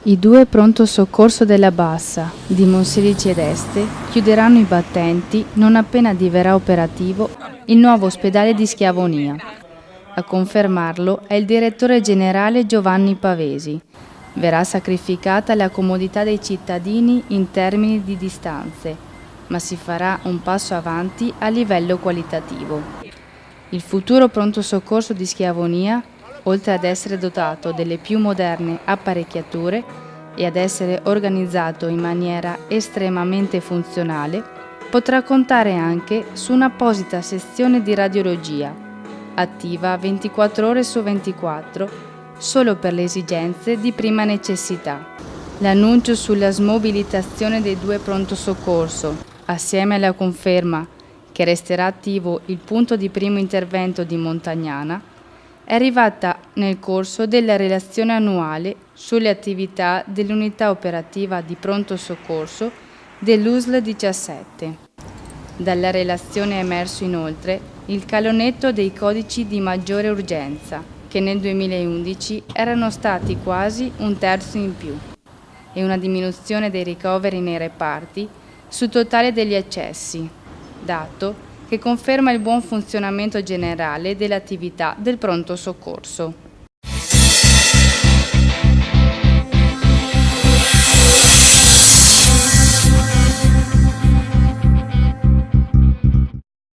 I due pronto soccorso della Bassa di Monselice ed Este chiuderanno i battenti non appena diverrà operativo il nuovo ospedale di Schiavonia. A confermarlo è il direttore generale Giovanni Pavesi. Verrà sacrificata la comodità dei cittadini in termini di distanze, ma si farà un passo avanti a livello qualitativo. Il futuro pronto soccorso di Schiavonia, oltre ad essere dotato delle più moderne apparecchiature e ad essere organizzato in maniera estremamente funzionale, potrà contare anche su un'apposita sezione di radiologia, attiva 24 ore su 24, solo per le esigenze di prima necessità. L'annuncio sulla smobilitazione dei due pronto soccorso, assieme alla conferma che resterà attivo il punto di primo intervento di Montagnana, è arrivata nel corso della relazione annuale sulle attività dell'unità operativa di pronto soccorso dell'USL 17. Dalla relazione è emerso inoltre il calo netto dei codici di maggiore urgenza, che nel 2011 erano stati quasi un terzo in più, e una diminuzione dei ricoveri nei reparti sul totale degli accessi, dato che conferma il buon funzionamento generale dell'attività del pronto soccorso.